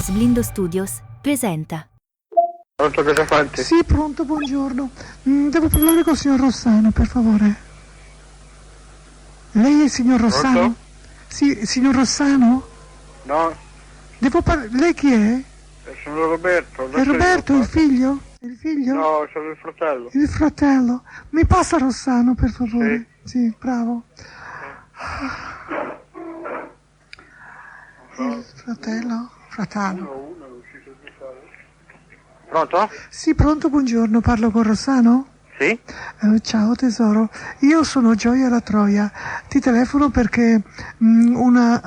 Sblindo Studios presenta. Pronto, cosa fate? Sì, pronto, buongiorno. Devo parlare col signor Rossano, per favore. Lei è il signor Rossano? Pronto? Sì, signor Rossano? No, Lei chi è? sono Roberto. È Roberto, il figlio? Il figlio? No, sono il fratello. Il fratello. Mi passa Rossano, per favore? Sì, bravo. Il fratello? Fratello. Pronto? Sì, pronto, buongiorno. Parlo con Rossano? Sì? Ciao tesoro, io sono Gioia La Troia, ti telefono perché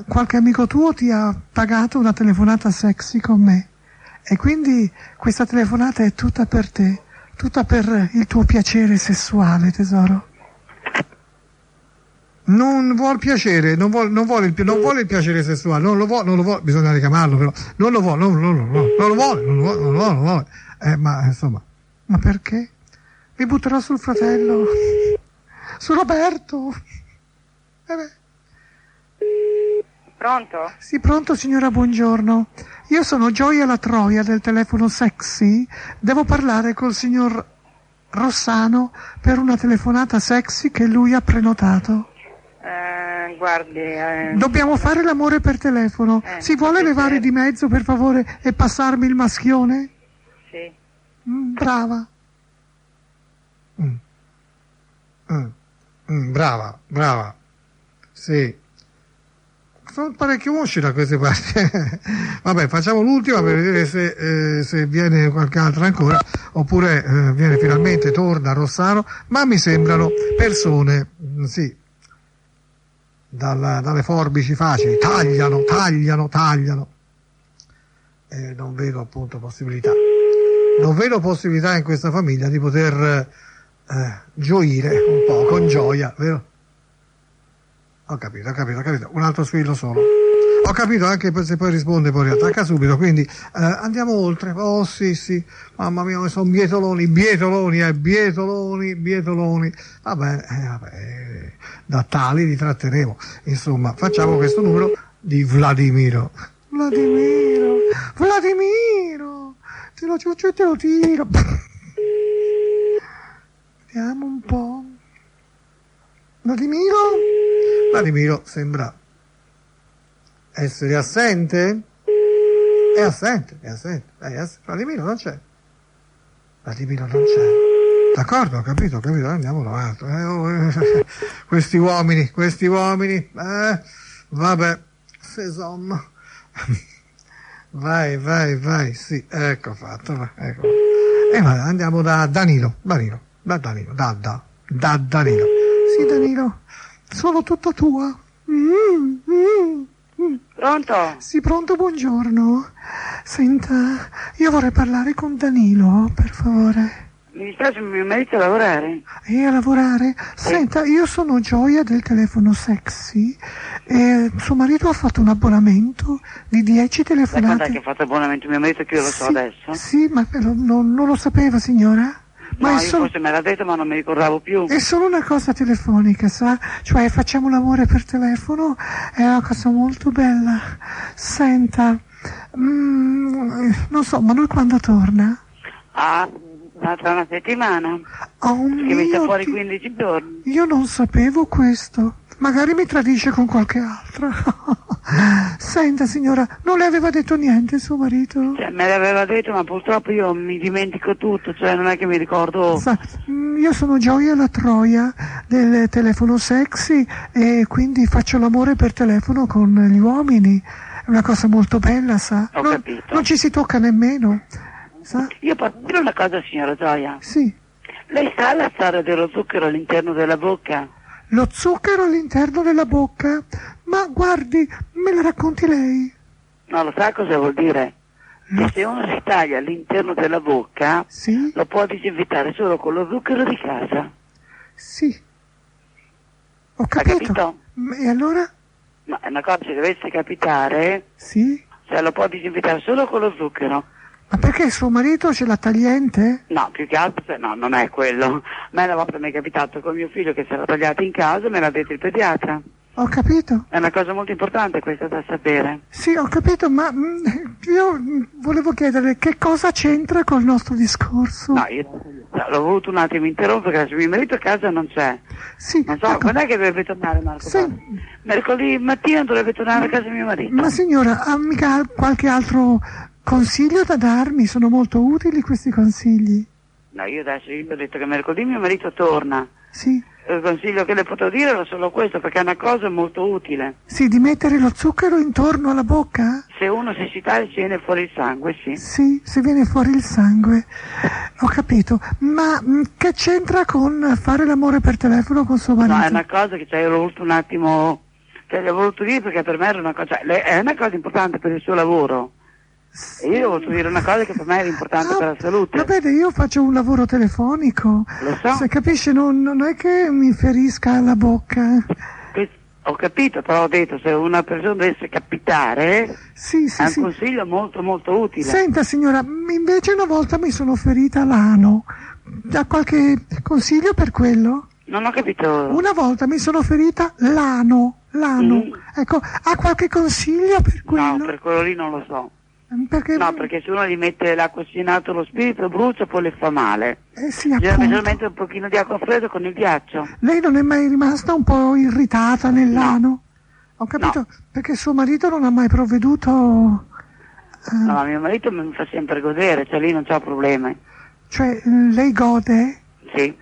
qualche amico tuo ti ha pagato una telefonata sexy con me e quindi questa telefonata è tutta per te, tutta per il tuo piacere sessuale, tesoro. Non vuol piacere, non vuole il piacere sessuale, non lo vuole, bisogna richiamarlo però, non lo vuole, ma insomma. Ma perché? Mi butterò sul fratello, su Roberto. Pronto? Sì, pronto signora, buongiorno. Io sono Gioia La Troia del telefono sexy. Devo parlare col signor Rossano per una telefonata sexy che lui ha prenotato. Guardi... Dobbiamo fare l'amore per telefono. Si vuole levare di mezzo per favore e passarmi il maschione? Sì. Brava. Brava, sì. Sono parecchio mosci da queste parti. Vabbè, facciamo l'ultima per vedere se viene qualche altra ancora, oppure viene finalmente, torna Rossano, ma mi sembrano persone, sì, dalle forbici facili, tagliano. Non vedo appunto possibilità. Non vedo possibilità in questa famiglia di poter gioire un po' con gioia, vero? Ho capito, un altro squillo solo. Ho capito, anche se poi risponde poi riattacca subito, quindi andiamo oltre. Oh sì, mamma mia, sono bietoloni. Vabbè, da tali li tratteremo. Insomma, facciamo questo numero di Vladimiro. Te lo ciuccio e te lo tiro. Vediamo un po'. Vladimiro sembra essere assente. È assente. Vladimiro non c'è. D'accordo, ho capito, andiamo avanti. Questi uomini. Vabbè, insomma. Vai, sì, ecco fatto, ecco. E andiamo da Danilo. Da Danilo. Sì, Danilo, sono tutta tua. Pronto? Sì, pronto, buongiorno. Senta, io vorrei parlare con Danilo, per favore. Mi dispiace, mio marito a lavorare. E a lavorare? Senta, io sono Gioia del telefono sexy e suo marito ha fatto un abbonamento di 10 telefonate. Da quando è che ha fatto abbonamento mio marito, che io lo so adesso? Sì, ma non lo sapeva, signora? Ma No, è io solo... forse me l'ha detto ma non mi ricordavo più. È solo una cosa telefonica, sa? Cioè facciamo l'amore per telefono, è una cosa molto bella. Senta, non so, ma lui quando torna? Tra una settimana. Oh Che mi sta mio fuori Dio. 15 giorni. Io non sapevo questo. Magari mi tradisce con qualche altra. Senta signora, non le aveva detto niente suo marito? Cioè, me l'aveva detto ma purtroppo io mi dimentico tutto, cioè non è che mi ricordo. Sa, io sono Gioia La Troia del telefono sexy e quindi faccio l'amore per telefono con gli uomini. È una cosa molto bella, sa? Ho capito. Non ci si tocca nemmeno, sa? Io posso dire una cosa, signora Gioia? Sì. Lei sa la storia dello zucchero all'interno della bocca? Lo zucchero all'interno della bocca? Ma guardi, me la racconti lei? No, lo sa cosa vuol dire? Che se uno si taglia all'interno della bocca, Sì? lo può disinfettare solo con lo zucchero di casa. Sì. Ho Ha capito. capito? E allora? Ma è una cosa, se dovesse capitare, Sì? cioè lo può disinfettare solo con lo zucchero. Ma perché suo marito ce l'ha tagliente? No, più che altro, no, non è quello. A me una volta mi è capitato con mio figlio che si era tagliato in casa e me l'ha detto il pediatra. Ho capito. È una cosa molto importante questa da sapere. Sì, ho capito, ma io volevo chiedere che cosa c'entra col nostro discorso. No, io l'ho voluto un attimo interrompere perché mio marito a casa non c'è. Sì, Non so, ecco. quando è che dovrebbe tornare Marco? Sì. Mercoledì mattina dovrebbe tornare a casa mio marito. Ma signora, ha mica qualche altro consiglio da darmi? Sono molto utili questi consigli. No, io ho detto che mercoledì mio marito torna. Sì, Il consiglio che le potrò dire era solo questo, perché è una cosa molto utile. sì, di mettere lo zucchero intorno alla bocca? Se uno si taglia ci viene fuori il sangue, sì. Sì, se viene fuori il sangue. Ho capito. Ma che c'entra con fare l'amore per telefono con suo marito? No, è una cosa che io ho voluto un attimo, gli ho voluto dire perché per me era una cosa, è una cosa importante per il suo lavoro. E io ho voluto dire una cosa che per me era importante per la salute. Ma vede, io faccio un lavoro telefonico. Lo so. Se capisce, non è che mi ferisca la bocca. Ho capito, però ho detto, se una persona dovesse capitare, Sì, è sì, un sì. consiglio molto molto utile. Senta signora, invece una volta mi sono ferita l'ano. Ha qualche consiglio per quello? Non ho capito. Una volta mi sono ferita l'ano. Ecco, ha qualche consiglio per quello? No, per quello lì non lo so. Perché, No, perché se uno gli mette l'acqua ossinato lo spirito brucia, poi le fa male. sì, Bisogna appunto. mettere un pochino di acqua fredda con il ghiaccio. Lei non è mai rimasta un po' irritata nell'ano? Ho capito, No. perché suo marito non ha mai provveduto. No, ma mio marito mi fa sempre godere, cioè lì non c'ho problemi. Cioè, lei gode? Sì.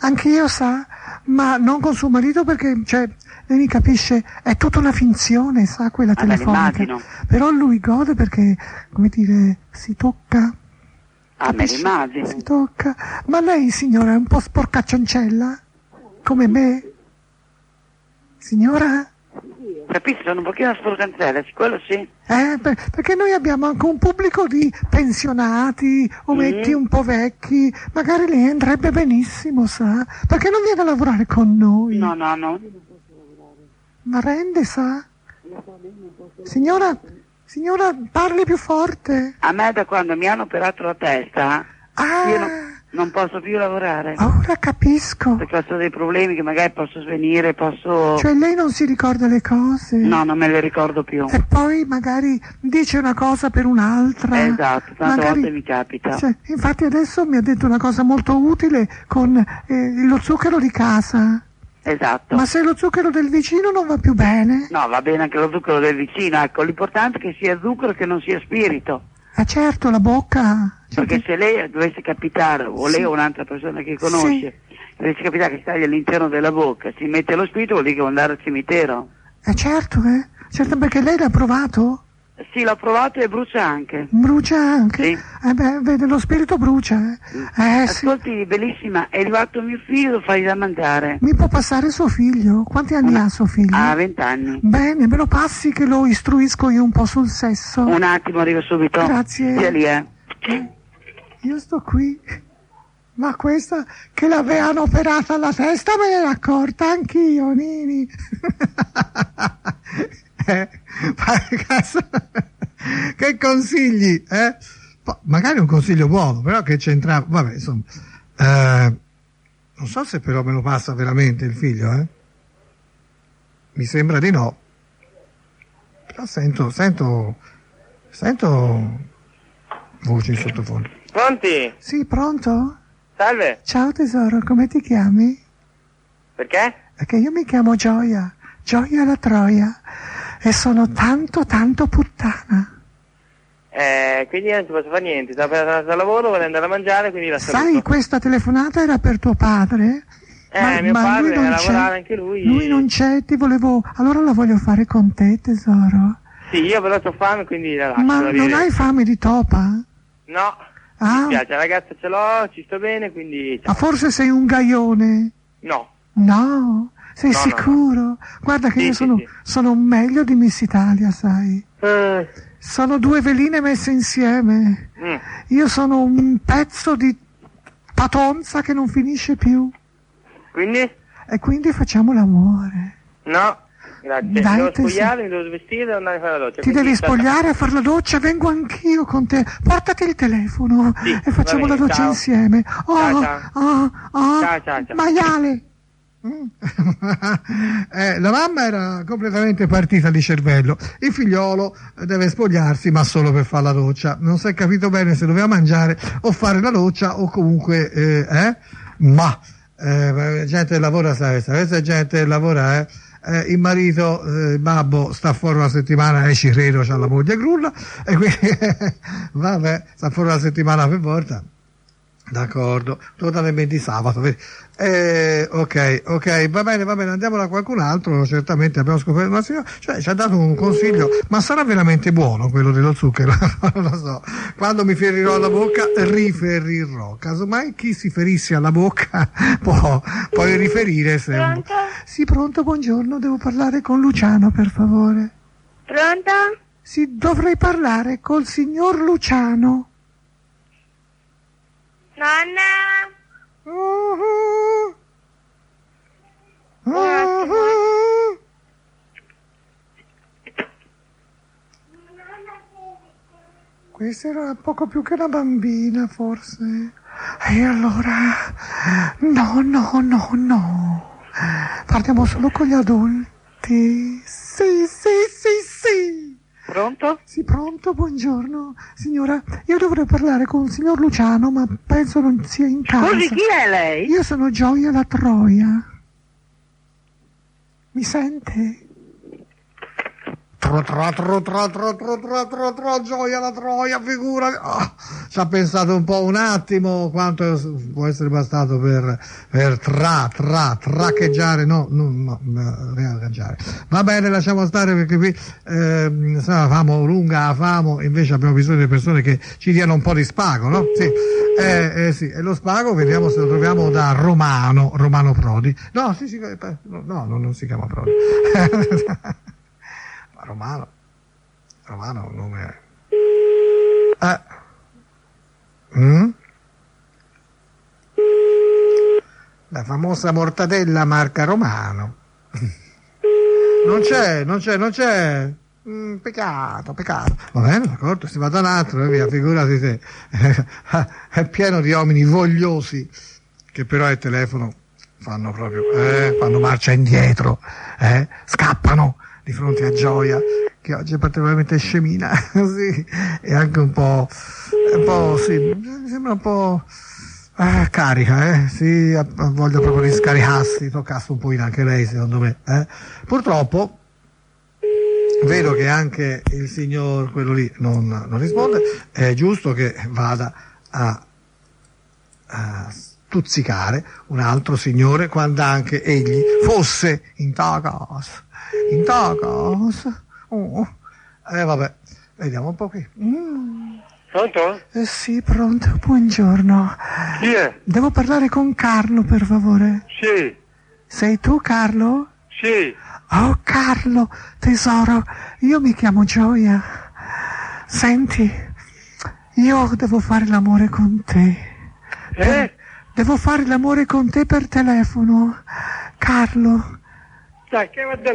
Anche io sa, ma non con suo marito perché, cioè, lei mi capisce, è tutta una finzione, sa, quella me telefonica. l'immagino. Però lui gode perché, come dire, si tocca. Ah, me capisce? l'immagino. Si tocca. Ma lei, signora, è un po' sporcaccioncella? Come me? Signora? Capisci, sono un pochino sporcanzella, quello sì. Perché noi abbiamo anche un pubblico di pensionati, ometti un po' vecchi, magari lei andrebbe benissimo, sa? Perché non viene a lavorare con noi? No. Ma rende, sa? Signora, parli più forte. A me da quando mi hanno operato la testa, io non posso più lavorare. Ora capisco. Perché ho dei problemi che magari posso svenire, posso... Cioè lei non si ricorda le cose? No, non me le ricordo più. E poi magari dice una cosa per un'altra. Esatto, tante volte mi capita. Cioè, infatti adesso mi ha detto una cosa molto utile con lo zucchero di casa. Esatto. Ma se lo zucchero del vicino non va più bene? No, va bene anche lo zucchero del vicino, ecco, l'importante è che sia zucchero e che non sia spirito. Certo, la bocca. Perché se lei dovesse capitare, o lei o un'altra persona che conosce, dovesse capitare che stai all'interno della bocca, si mette lo spirito, vuol dire che vuole andare al cimitero. Certo, certo, perché lei l'ha provato? Sì, l'ho provato e brucia anche. Brucia anche? Sì. Vede, lo spirito brucia, sì. Ascolti, bellissima, è arrivato mio figlio, lo fai da mandare. Mi può passare suo figlio? Quanti anni ha suo figlio? Ha 20 anni. Bene, me lo passi che lo istruisco io un po' sul sesso. Un attimo, arrivo subito. Grazie. Stia lì, Io sto qui. Ma questa che l'avevano operata alla testa me ne ero accorta anch'io, Nini. Che consigli, eh? Magari un consiglio buono, però che c'entrava. Vabbè, insomma. Non so se però me lo passa veramente il figlio, eh? Mi sembra di no. Però sento voci in sottofondo. Pronti? Sì, pronto? Salve. Ciao tesoro, come ti chiami? Perché? Perché io mi chiamo Gioia la Troia, e sono tanto puttana. Quindi io non ci posso fare niente, sto appena tornato dal lavoro, voglio andare a mangiare, quindi la saluto. Sai, questa telefonata era per tuo padre? Mio padre lui non deve c'è. lavorare anche lui. Lui non c'è, allora la voglio fare con te, tesoro. Sì, io però ho fame, quindi la lascio. Ma non hai fame di topa? No, Ah, mi piace, la ragazza ce l'ho, ci sto bene, quindi... ma forse sei un gaione? No. No, sei No, sicuro? Guarda che Sì, io sì. sono meglio di Miss Italia, sai? Sono due veline messe insieme. Io sono un pezzo di patonza che non finisce più. Quindi? E quindi facciamo l'amore. No, grazie. Dai, Mi devo tesoro. spogliare, mi devo svestire e andare a fare la doccia. Ti quindi devi sta- spogliare a fare la doccia, vengo anch'io con te. Portati il telefono Sì, e facciamo va la bene, doccia ciao. insieme. Ciao, ciao. Ciao, ciao, ciao. Maiale. La mamma era completamente partita di cervello. Il figliolo deve spogliarsi, ma solo per fare la doccia. Non si è capito bene se doveva mangiare o fare la doccia o comunque gente che lavora, questa gente che lavora, il marito, il babbo sta fuori una settimana e ci credo c'ha la moglie grulla e quindi vabbè, sta fuori una settimana per volta. D'accordo, totalmente di sabato. Ok, va bene, andiamo da qualcun altro. Certamente abbiamo scoperto una signora, cioè ci ha dato un consiglio, ma sarà veramente buono quello dello zucchero? Non lo so. Quando mi ferirò alla bocca, riferirò. Casomai chi si ferissi alla bocca può poi riferire se. Pronto? Sì, pronto, buongiorno, devo parlare con Luciano, per favore. Pronto? Sì, dovrei parlare col signor Luciano. Nonna? Questa era poco più che una bambina, forse. E allora... No. Parliamo solo con gli adulti. Sì. Pronto? Sì, pronto, buongiorno. Signora, io dovrei parlare con il signor Luciano, ma penso non sia in casa. Scusi, chi è lei? Io sono Gioia la Troia. Mi sente? Gioia la Troia, figura. Ci ha pensato un po', un attimo, quanto può essere bastato per traccheggiare, reaggiare. Va bene, lasciamo stare perché qui famo lunga, invece abbiamo bisogno di persone che ci diano un po' di spago, no? Sì. Sì, e lo spago vediamo se lo troviamo da Romano Prodi. No, non si chiama Prodi. Romano è un nome. La famosa mortadella marca Romano. Non c'è. Peccato. Va bene, d'accordo, si va da un altro e via, figurati te. È pieno di uomini vogliosi che però al telefono fanno marcia indietro, scappano di fronte a Gioia, che oggi è particolarmente scemina, sì, e anche un po', sì, mi sembra un po' carica, sì, voglio proprio riscaricarsi, toccasse un po' anche lei, secondo me, Purtroppo vedo che anche il signor, quello lì, non risponde, è giusto che vada a stuzzicare un altro signore quando anche egli fosse in ta casa. Vabbè, vediamo un po' qui. Pronto? Sì, pronto, buongiorno. Chi è? Devo parlare con Carlo, per favore. Sì. Sei tu, Carlo? Sì. Oh, Carlo, tesoro, io mi chiamo Gioia. Senti, io devo fare l'amore con te. Devo fare l'amore con te per telefono. Carlo. Dai, che va da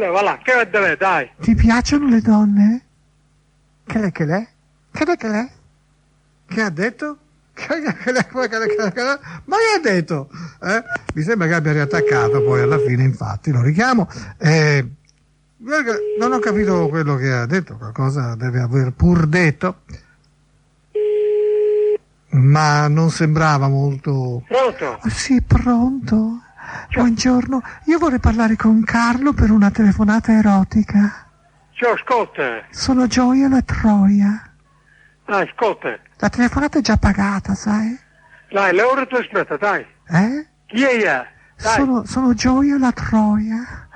lei, dai. Ti piacciono le donne? Che lei? Che ha detto? Ma che ha detto? Mi sembra che abbia riattaccato poi alla fine, infatti lo richiamo. Non ho capito quello che ha detto, qualcosa deve aver pur detto, ma non sembrava molto. Pronto? Sì, pronto. Buongiorno, io vorrei parlare con Carlo per una telefonata erotica. Ciao, ascolta. Sono Gioia la Troia. Ascolta. La telefonata è già pagata, sai? Dai, l'ora tu aspetta, dai. Chi è? Dai. Sono Gioia la Troia.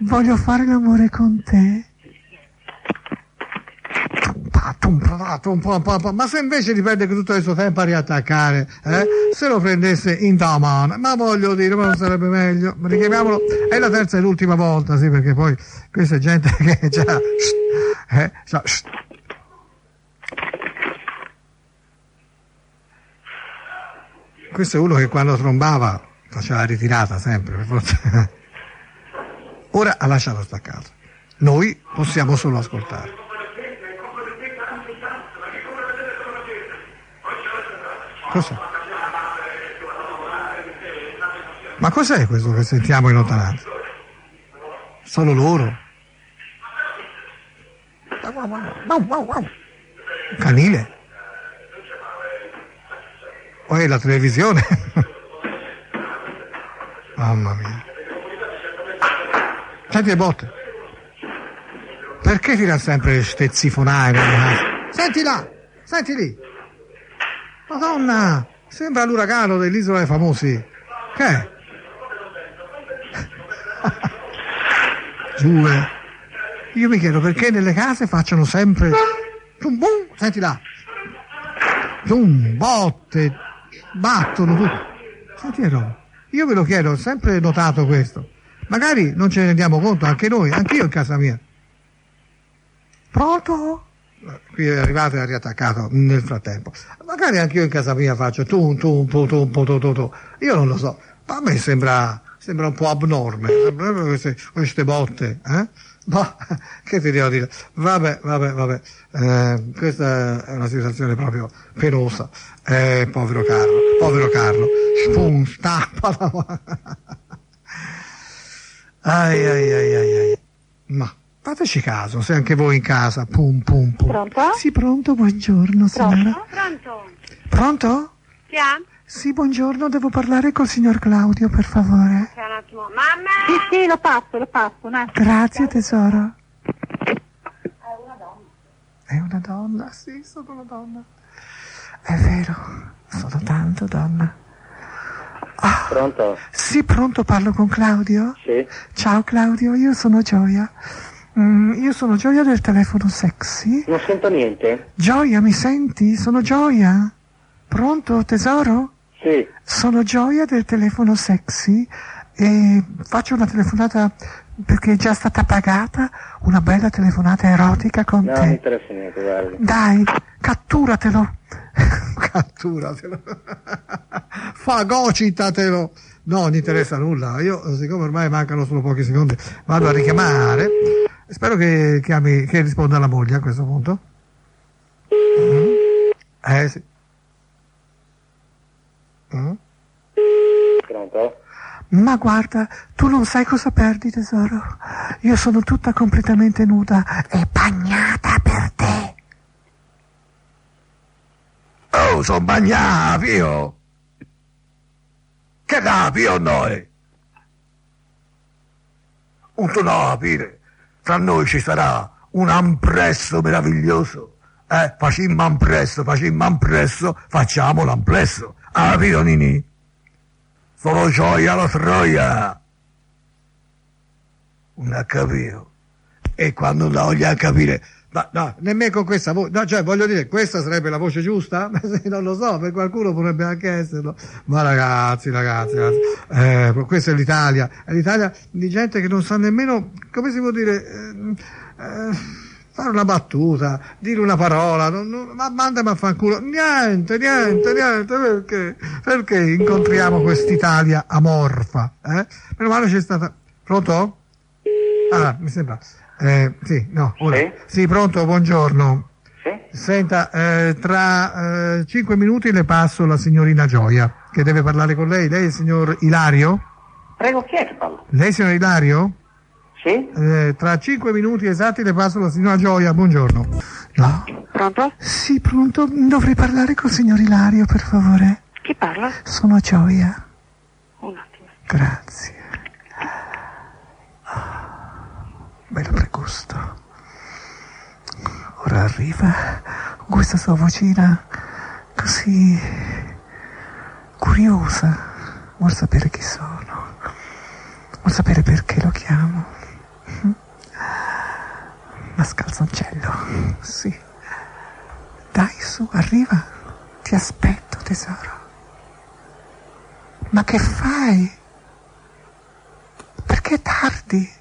Voglio fare l'amore con te. Ma se invece di perdere tutto il suo tempo a riattaccare, se lo prendesse in ta mano, ma voglio dire, ma non sarebbe meglio? Richiamiamolo, è la terza e l'ultima volta, sì, perché poi questa è gente che già. Questo è uno che quando trombava faceva la ritirata sempre, per forza. Ora ha lasciato staccato. Noi possiamo solo ascoltare. Cos'è? Ma cos'è questo che sentiamo in lontananza? Sono loro? Canile? O è la televisione? Mamma mia. Senti le botte. Perché tira sempre ste zifonai nella casa? Senti là! Senti lì! Madonna! Sembra l'uragano dell'Isola dei Famosi. Che è? Giù, Io mi chiedo perché nelle case facciano sempre... Senti là! Botte! Battono tutto. Senti no. Io ve lo chiedo, ho sempre notato questo. Magari non ce ne rendiamo conto anche noi, anch'io in casa mia. Pronto? Qui è arrivato e ha riattaccato nel frattempo. Magari anch'io in casa mia faccio tu. Io non lo so, ma a me sembra un po' abnorme, queste botte, eh? Ma che ti devo dire? Vabbè. Questa è una situazione proprio penosa. Povero Carlo. Spum, stappa. Ai. Ma fateci caso, se anche voi in casa, pum. Pronto? Sì, pronto, buongiorno signora. Pronto? Chi ha? Sì, buongiorno, devo parlare col signor Claudio, per favore. C'è un attimo. Mamma! Sì, lo passo, un attimo. Grazie tesoro. È una donna? Sì, sono una donna. È vero, sono tanto donna. Pronto? Sì, pronto, parlo con Claudio? Sì. Ciao Claudio, io sono Gioia. Io sono Gioia del telefono sexy. Non sento niente? Gioia, mi senti? Sono Gioia. Pronto, tesoro? Sì. Sono Gioia del telefono sexy e faccio una telefonata perché è già stata pagata, una bella telefonata erotica con No, te. non mi interessa niente, guarda. Dai, catturatelo. Fagocitatelo. No, non interessa nulla. Io, siccome ormai mancano solo pochi secondi, vado a richiamare. Spero che risponda la moglie a questo punto. Sì. Pronto? Ma guarda, tu non sai cosa perdi, tesoro. Io sono tutta completamente nuda e bagnata per te. Oh, sono bagnato, io. Che da, io noi? Un tu no, capire. Tra noi ci sarà un amplesso meraviglioso. Facciamo amplesso, facciamo l'amplesso. Ah, capito, Nini? Sono Gioia la troia. Non ha capito. E quando non voglio a capire... Ma no, nemmeno con questa voce, no, cioè voglio dire, questa sarebbe la voce giusta? Non lo so, per qualcuno potrebbe anche esserlo. Ma ragazzi, questa è l'Italia di gente che non sa nemmeno, come si può dire, fare una battuta, dire una parola, ma mandami a fanculo, niente, perché incontriamo quest'Italia amorfa, Meno male c'è stata, pronto? Ah, mi sembra... sì, no, ora. Sì, pronto, buongiorno. Sì? Senta, tra 5 minuti le passo la signorina Gioia, che deve parlare con lei. Lei è il signor Ilario? Prego, chi è che parla? Lei, signor Ilario? Sì? Tra 5 minuti esatti le passo la signora Gioia, buongiorno. No? Pronto? Sì, pronto, dovrei parlare col signor Ilario, per favore. Chi parla? Sono Gioia. Un attimo. Grazie. Bello pregusto. Ora arriva con questa sua vocina così curiosa. Vuol sapere chi sono. Vuol sapere perché lo chiamo. Mascalzoncello. Sì. Dai, su, arriva. Ti aspetto, tesoro. Ma che fai? Perché tardi?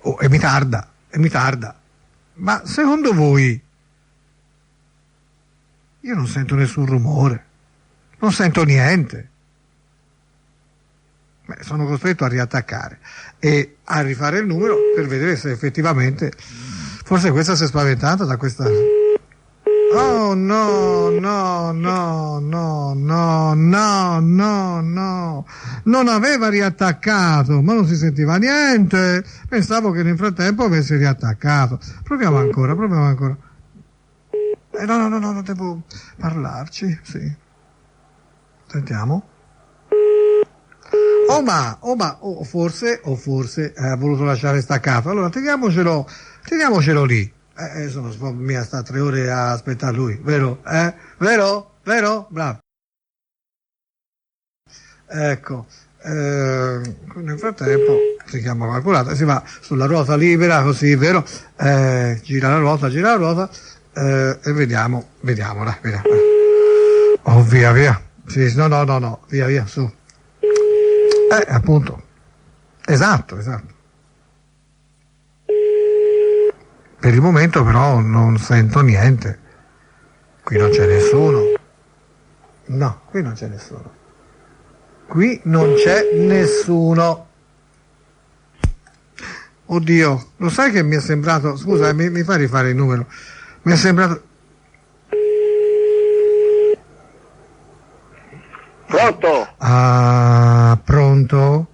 Oh, e mi tarda. Ma secondo voi? Io non sento nessun rumore, non sento niente. Beh, sono costretto a riattaccare e a rifare il numero per vedere se effettivamente, forse questa si è spaventata da questa... Oh no, no, no, no, no, no, no, no. Non aveva riattaccato, ma non si sentiva niente. Pensavo che nel frattempo avesse riattaccato. Proviamo ancora. No, devo parlarci, sì. Sentiamo. Forse ha voluto lasciare staccato. Allora teniamocelo lì. Insomma, mia sta 3 ore a aspettare lui, vero? Vero? Bravo. Ecco, nel frattempo si chiama qualcun'altra, si va sulla ruota libera, così, vero? Gira la ruota, e vediamola. Oh, via. Sì, no, via, su. Appunto. Esatto. Per il momento però non sento niente. Qui non c'è nessuno. No, qui non c'è nessuno. Oddio, lo sai che mi è sembrato... Scusa, mi fai rifare il numero. Mi è sembrato... Pronto? Ah, pronto?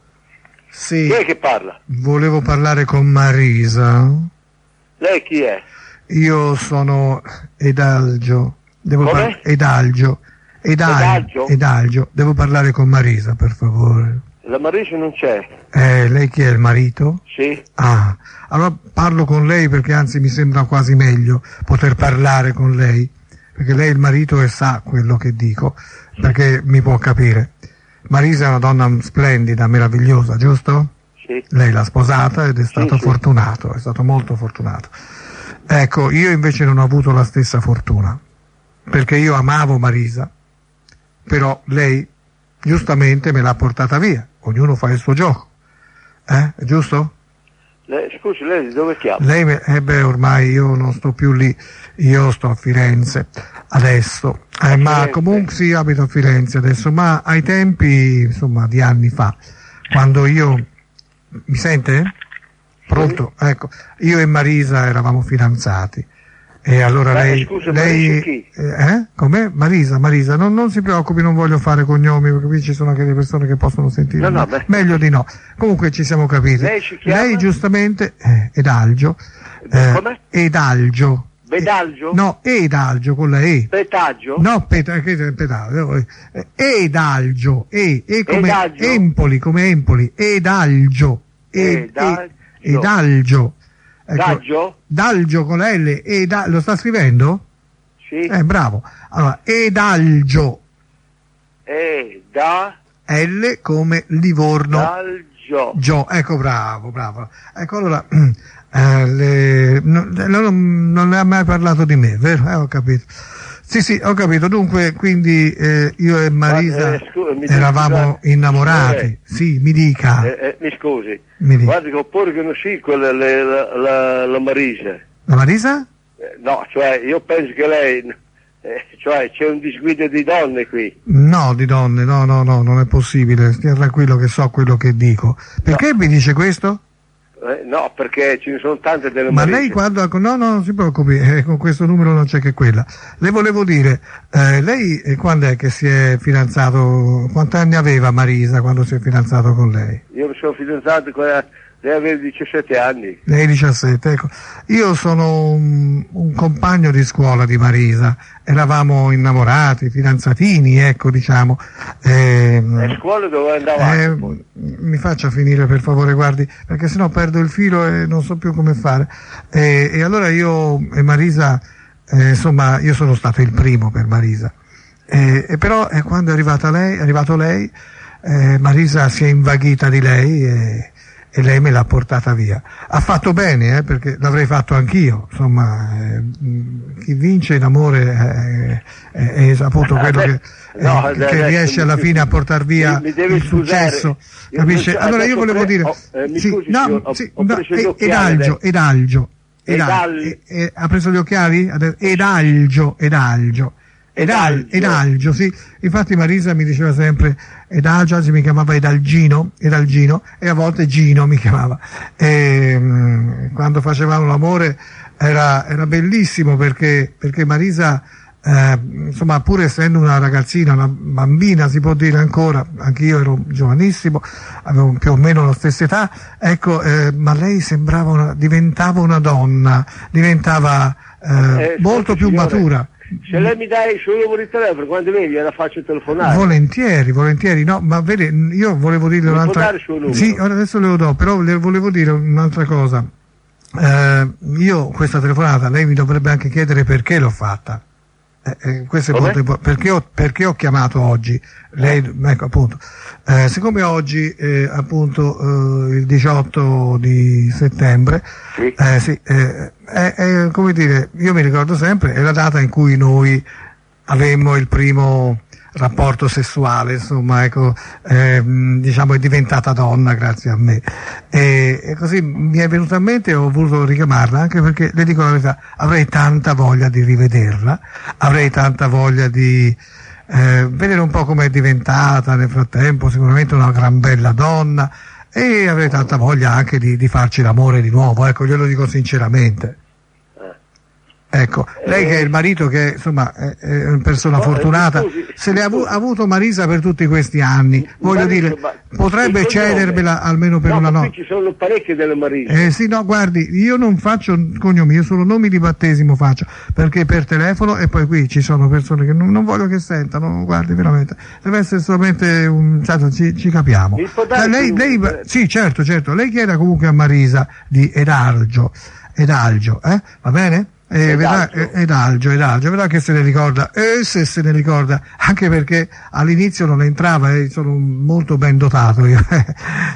Sì. Chi è che parla? Volevo parlare con Marisa. Lei chi è? Io sono Edalgio. Come? Edalgio. Devo parlare con Marisa, per favore. La Marisa non c'è. Lei chi è, il marito? Sì. Ah, allora parlo con lei perché anzi mi sembra quasi meglio poter parlare con lei, perché lei è il marito e sa quello che dico, perché mi può capire. Marisa è una donna splendida, meravigliosa, giusto? Sì. Lei l'ha sposata ed è stato sì. fortunato, è stato molto fortunato. Ecco, io invece non ho avuto la stessa fortuna, perché io amavo Marisa, però lei giustamente me l'ha portata via, ognuno fa il suo gioco, è giusto? Scusi, lei di dove chiama? Lei, ormai io non sto più lì, io sto a Firenze adesso, ma comunque sì, abito a Firenze adesso, ma ai tempi, insomma, di anni fa, quando io... Mi sente? Pronto? Sì. Ecco, io e Marisa eravamo fidanzati. E allora lei... Scusa, lei chi? Com'è? Marisa, non si preoccupi, non voglio fare cognomi, perché qui ci sono anche delle persone che possono sentire. No, meglio di no. Comunque ci siamo capiti. Lei ci chiama? Lei giustamente... Edalgio. Come? Edalgio. Bedalgio? No, Edalgio con la E. Petaggio? No, Edalgio. Edalgio. Edalgio? Come Empoli. Edalgio. Edalgio. Ecco, Dalgio con la L. Lo sta scrivendo? Sì. Bravo. Allora, Edalgio. L come Livorno. Dalgio. Ecco, bravo. Ecco, allora, non le ha mai parlato di me, vero? Ho capito. Sì, ho capito. Dunque, quindi io e Marisa eravamo innamorati. Sì, mi dica. Mi scusi. Mi dica. Guardi che oppure che non sia quella la Marisa. La Marisa? No, cioè io penso che lei... cioè c'è un disguido di donne qui. No, di donne, no, non è possibile. Stia tranquillo che so quello che dico. Perché mi dice questo? No, perché ce ne sono tante delle Ma Marise. lei quando... No, non si preoccupi, con questo numero non c'è che quella. Le volevo dire, lei quando è che si è fidanzato, quanti anni aveva Marisa quando si è fidanzato con lei? Io mi sono fidanzato con lei aveva 17 anni. Lei 17, ecco. Io sono un compagno di scuola di Marisa, eravamo innamorati, fidanzatini, ecco, diciamo. E scuola dove andavate? Mi faccia finire per favore, guardi, perché sennò perdo il filo e non so più come fare. E allora io e Marisa, insomma, io sono stato il primo per Marisa. E però quando è arrivato lei, Marisa si è invaghita di lei e lei me l'ha portata via. Ha fatto bene, perché l'avrei fatto anch'io, insomma, chi vince in amore è appunto quello che riesce alla fine a portar via il successo, capisce? Allora io volevo dire, Edalgio, ha preso gli occhiali? Edalgio, sì. Infatti Marisa mi diceva sempre Edalgio, anzi mi chiamava Edalgino, e a volte Gino mi chiamava. Quando facevamo l'amore era bellissimo perché Marisa, insomma, pur essendo una ragazzina, una bambina si può dire ancora, anch'io ero giovanissimo, avevo più o meno la stessa età, ecco, ma lei diventava una donna, diventava molto più signore, matura. Se lei mi dà il suo numero di telefono, quando viene gliela faccio telefonare. Volentieri, no, ma vede, io volevo dire Mi un'altra può dare il suo numero? Sì, ora adesso le lo do, però le volevo dire un'altra cosa. Io questa telefonata, lei mi dovrebbe anche chiedere perché l'ho fatta. Questo è molto importante, perché ho chiamato oggi lei, ecco appunto, siccome oggi appunto il 18 di settembre, sì, come dire, io mi ricordo sempre, è la data in cui noi avemmo il primo rapporto sessuale, insomma, ecco, diciamo è diventata donna grazie a me, e così mi è venuta in mente e ho voluto richiamarla, anche perché le dico la verità, avrei tanta voglia di rivederla, avrei tanta voglia di vedere un po' come è diventata nel frattempo, sicuramente una gran bella donna, e avrei tanta voglia anche di farci l'amore di nuovo, ecco, glielo dico sinceramente. Ecco, lei che è il marito, che insomma è una persona fortunata, se le ha avuto Marisa per tutti questi anni, voglio dire, potrebbe cedervela almeno per una notte. Ci sono parecchie delle Marisa. Sì, no, guardi, io non faccio cognomi, io solo nomi di battesimo faccio, perché per telefono, e poi qui ci sono persone che non voglio che sentano, guardi, veramente, deve essere solamente un, certo, ci capiamo. Lei, sì, certo, lei chieda comunque a Marisa di Edalgio, va bene? Edalgio, vedrà che se ne ricorda, se se ne ricorda, anche perché all'inizio non entrava, sono molto ben dotato io.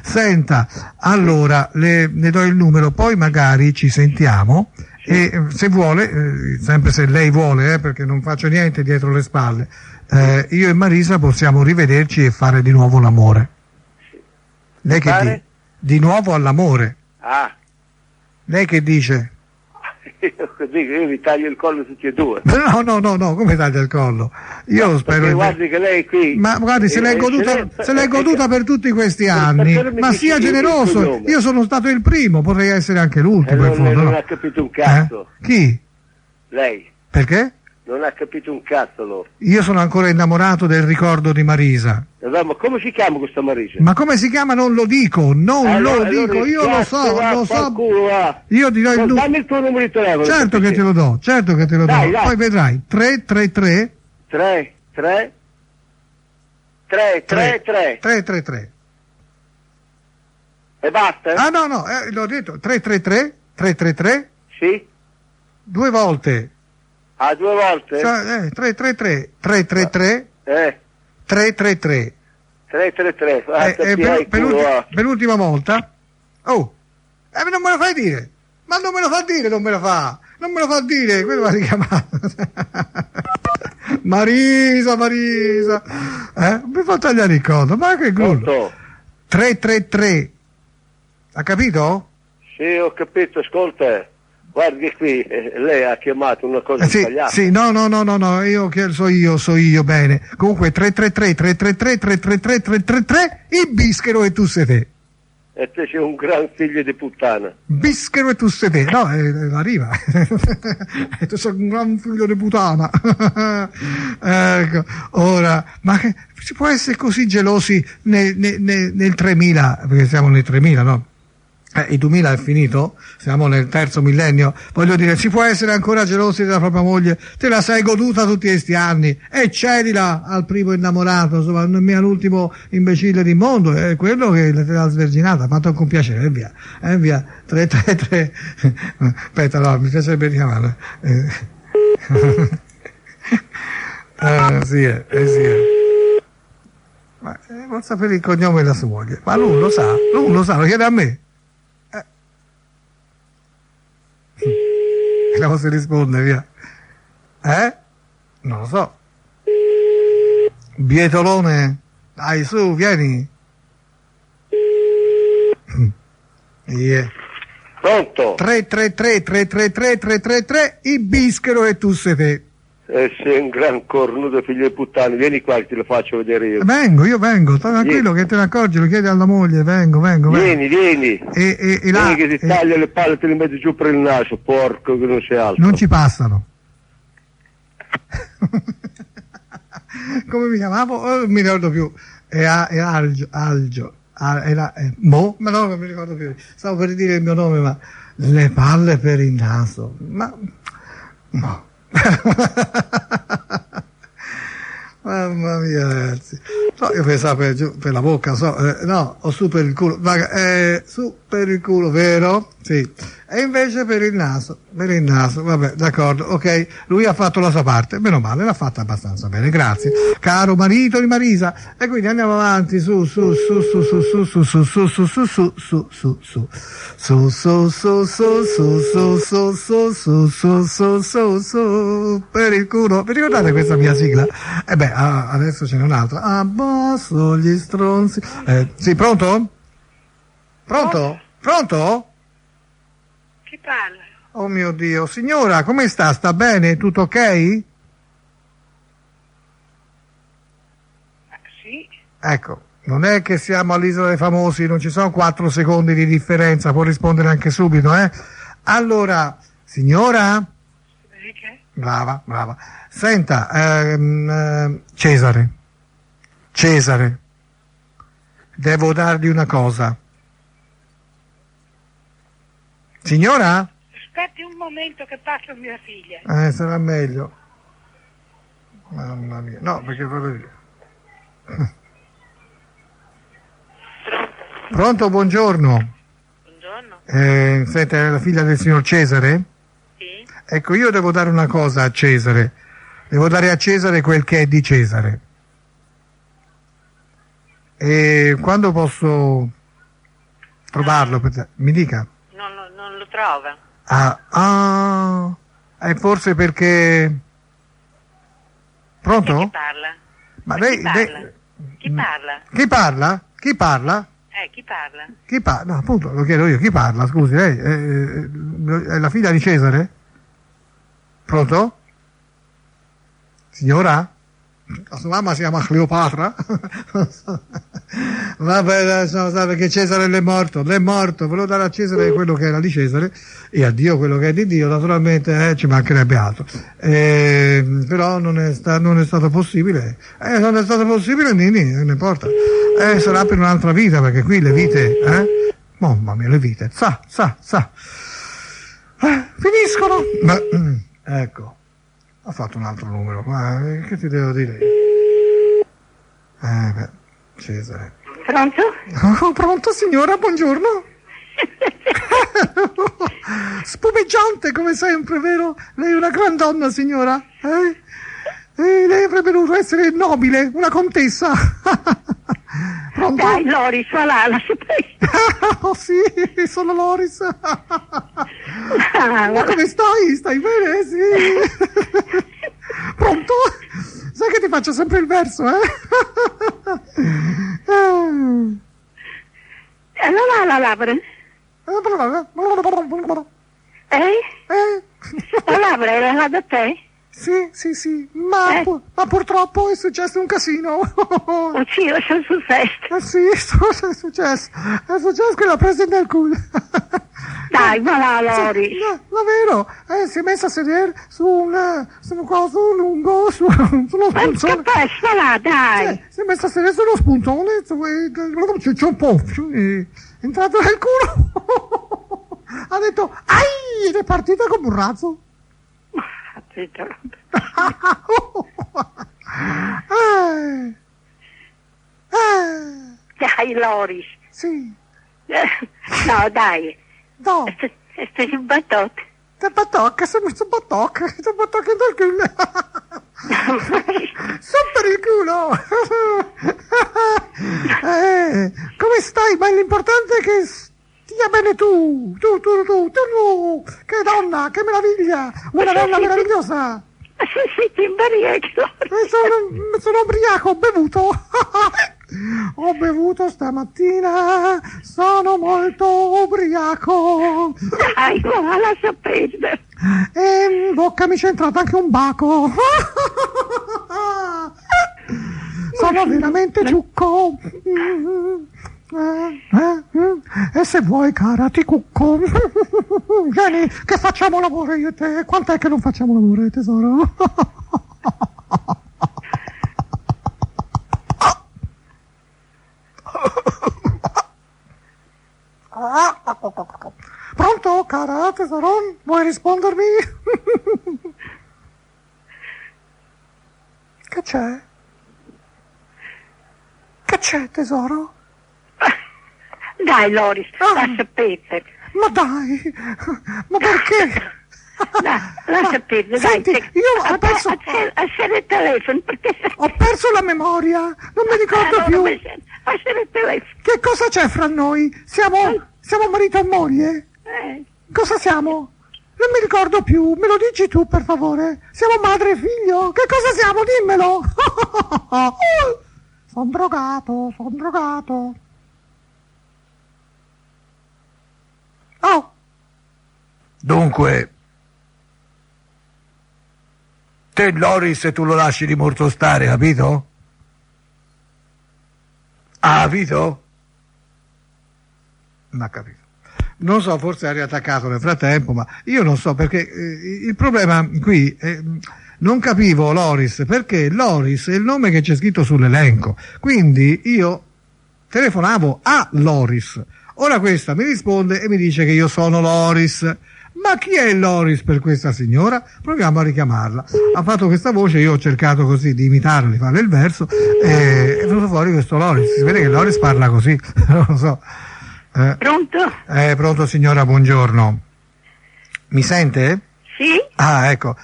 Senta, allora le do il numero, poi magari ci sentiamo, e se vuole, sempre se lei vuole, perché non faccio niente dietro le spalle, io e Marisa possiamo rivederci e fare di nuovo l'amore. Lei che dice? Di nuovo all'amore. Lei che dice? Così io vi taglio il collo tutti e due. No, come taglia il collo? Io spero. Guardi che lei qui. Ma guardi, se l'è goduta per tutti questi anni, ma sia generoso. Io sono stato il primo, potrei essere anche l'ultimo. In fondo, non ha capito un cazzo. Chi? Lei. Perché? Non ha capito un cazzo loro. Io sono ancora innamorato del ricordo di Marisa. Ma come si chiama questa Marisa? Ma come si chiama non lo dico, io lo so. Io dirò il numero. Dammi il tuo numero di telefono. Certo che te lo do. Dai. Poi vedrai. 333 333. E basta? No, l'ho detto, 333. Sì. 2 volte. 2 volte? 333. 333. Per l'ultima volta. Non me lo fai dire. Ma non me lo fa dire, non me lo fa dire, quello va richiamato. Marisa. Mi fa tagliare il conto, ma che gullo. 333. Ha capito? Sì, ho capito, ascolta. Guardi qui, lei ha chiamato una cosa sbagliata. Sì, no, so io bene. Comunque 333, il bischero e tu sei te. E te sei un gran figlio di puttana. Bischero e tu sei te. No, arriva. E tu sei un gran figlio di puttana. Ecco, ora, ma che, si può essere così gelosi nel 3000, perché siamo nel 3000, no? Il 2000 è finito, siamo nel terzo millennio, voglio dire, si può essere ancora gelosi della propria moglie, te la sei goduta tutti questi anni e cedila al primo innamorato, insomma, l'ultimo imbecille di mondo, è quello che te l'ha sverginata, fatto con piacere, via, 333, aspetta, no, mi piacerebbe richiamarlo, sì. Ma vuol sapere il cognome della sua moglie, ma lui lo sa, lo chiede a me. Vediamo se risponde, via. Non lo so. Bietolone, dai su, vieni. Pronto? 333, il bischero e tu sei te. Sei un gran cornuto figlio di puttana, vieni qua che te lo faccio vedere io. Io vengo, tranquillo che te ne accorgi, lo chiedi alla moglie, vengo. Vieni. E là, vieni che ti taglia le palle e te le metti giù per il naso, porco che non sei altro. non ci passano. Come mi chiamavo? Non mi ricordo più. Algio. Ma no, non mi ricordo più. Stavo per dire il mio nome, ma le palle per il naso. Ma no. Mamma mia, ragazzi. No, io pensavo per la bocca, no, o su per il culo. Su per il culo, vero? Sì. E invece per il naso, vabbè, d'accordo, ok. Lui ha fatto la sua parte, meno male, l'ha fatta abbastanza bene, grazie. Caro marito di Marisa. E quindi andiamo avanti, su per il culo. Vi ricordate questa mia sigla? Adesso ce n'è un'altra. Abbasso gli stronzi. Sì, pronto? Pronto? Chi parla? Oh mio Dio, signora, come sta? Sta bene? Tutto ok? Sì. Ecco, non è che siamo all'Isola dei Famosi, non ci sono 4 secondi di differenza, può rispondere anche subito, eh? Allora, signora? Perché? Brava. Senta, Cesare, devo dargli una cosa. Signora? Aspetti un momento che passo mia figlia. Sarà meglio. Mamma mia. No, perché proprio... Pronto, buongiorno. Buongiorno. Senta, è la figlia del signor Cesare? Sì. Ecco, io devo dare una cosa a Cesare. Devo dare a Cesare quel che è di Cesare. E quando posso trovarlo? Mi dica. Non lo trova. È forse perché... Pronto? Chi parla? Ma Chi parla? Chi parla? Chi parla? Chi parla? Chi parla? No, appunto, lo chiedo io. Chi parla? Scusi, lei è la figlia di Cesare? Pronto? Signora? La sua mamma si chiama Cleopatra? Vabbè, sa perché Cesare è morto, volevo dare a Cesare quello che era di Cesare e a Dio quello che è di Dio, naturalmente ci mancherebbe altro, però non è stato possibile, non è stato possibile, Nini, non importa, sarà per un'altra vita, perché qui le vite, mamma mia, le vite, finiscono, ma ecco. Ha fatto un altro numero, ma che ti devo dire? Cesare. Pronto? Oh, pronto signora, buongiorno. Spumeggiante come sempre, vero? Lei è una gran donna, signora. Lei avrebbe dovuto essere nobile, una contessa. Pronto? Dai, Loris, va là, lascia perdere. Oh sì, sono Loris. Ma come stai? Stai bene? Sì. Pronto? Sai che ti faccio sempre il verso, Non ha la labbra. La labbra era la da te? Sì, ma purtroppo è successo un casino. Oh sì, sono successo. Sì, è successo che l'ha presa nel culo. Dai, va là, Lori. No, davvero, si è messa a sedere su un coso lungo, su uno Ma spuntone. che va là, dai. Si è messa a sedere su uno spuntone, c'è un po', è entrato nel culo. Ha detto, ai, ed è partita come un razzo. Dai, Loris. Sì. No, dai. No. Stai in battuta. Te batocca, sei messo batocca nel culo. Su per il culo. Come stai? Ma l'importante è che stia bene tu. Che donna, che meraviglia. Una donna meravigliosa. Sei ubriaco. Sono ubriaco, ho bevuto. Ho bevuto stamattina, sono molto ubriaco. Dai, va, lascia perdere. E in bocca mi c'è entrato anche un baco. Sono veramente ciucco. E se vuoi, cara, ti cucco. Vieni, che facciamo l'amore io e te. Quant'è che non facciamo l'amore, tesoro? Pronto, cara, tesoro? Vuoi rispondermi? Che c'è? Che c'è, tesoro? Dai, Loris, lascia perdere. Ma dai, ma perché? Lascia perdere, dai. Senti, io ho perso... Accende il telefono, perché... Ho perso la memoria, non mi ricordo più. Accende il telefono. Che cosa c'è fra noi? Siamo marito e moglie? Cosa siamo? Non mi ricordo più, me lo dici tu per favore? Siamo madre e figlio? Che cosa siamo? Dimmelo! Sono drogato. Oh! Dunque, te Loris tu lo lasci di morto stare, capito? Ha capito? Non ha capito. Non so, forse ha riattaccato nel frattempo, ma io non so perché il problema qui non capivo Loris, perché Loris è il nome che c'è scritto sull'elenco, quindi io telefonavo a Loris. Ora questa mi risponde e mi dice che io sono Loris. Ma chi è Loris per questa signora? Proviamo a richiamarla. Ha fatto questa voce, io ho cercato così di imitarla, di fare il verso e è venuto fuori questo Loris. Si vede che Loris parla così, non lo so. Pronto? Pronto signora, buongiorno. Mi sente? Sì? Ah, ecco.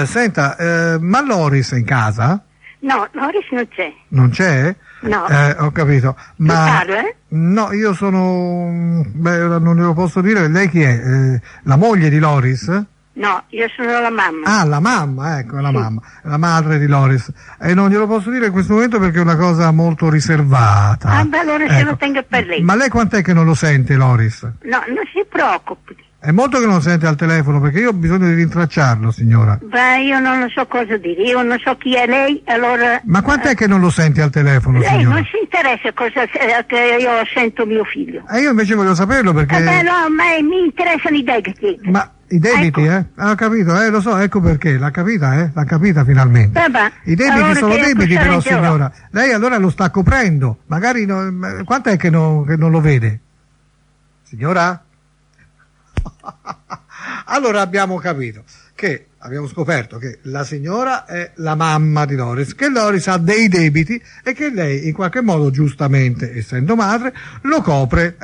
Senta, ma Loris è in casa? No, Loris non c'è. Non c'è? No. Ho capito. Ma Tu parla? no, io sono... Beh, non glielo posso dire. Lei chi è? La moglie di Loris? No, io sono la mamma. Ah, la mamma, ecco, la mamma, la madre di Loris. E non glielo posso dire in questo momento perché è una cosa molto riservata. Ah, beh, allora se Ecco. lo tenga per lei. Ma lei quant'è che non lo sente, Loris? No, non si preoccupi. È molto che non lo sente al telefono perché io ho bisogno di rintracciarlo, signora. Beh, io non so cosa dire, io non so chi è lei, allora... Ma quant'è che non lo senti al telefono, Lei signora? non si interessa cosa che io sento mio figlio. E io invece voglio saperlo perché... Beh, no, ma mi interessano i debiti. Ma i debiti, Ecco. Ho capito, lo so, ecco perché, l'ha capita, L'ha capita finalmente. Vabbè, I debiti allora sono che debiti però, cosa signora. Lei allora lo sta coprendo. Magari, quant'è che non lo vede? Signora? Allora abbiamo capito che abbiamo scoperto che la signora è la mamma di Loris, che Loris ha dei debiti e che lei in qualche modo giustamente, essendo madre, lo copre,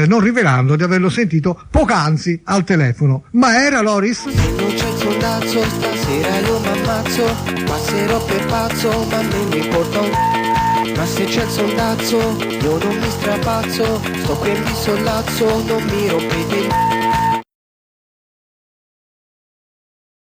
non rivelando di averlo sentito poc'anzi al telefono. Ma era Loris? Non c'è il sondazzo, stasera io m'ammazzo, passerò per pazzo, ma non mi importa. Ma se c'è il sondazzo, io non mi strapazzo, sto qui e mi sollazzo, non mi rompete.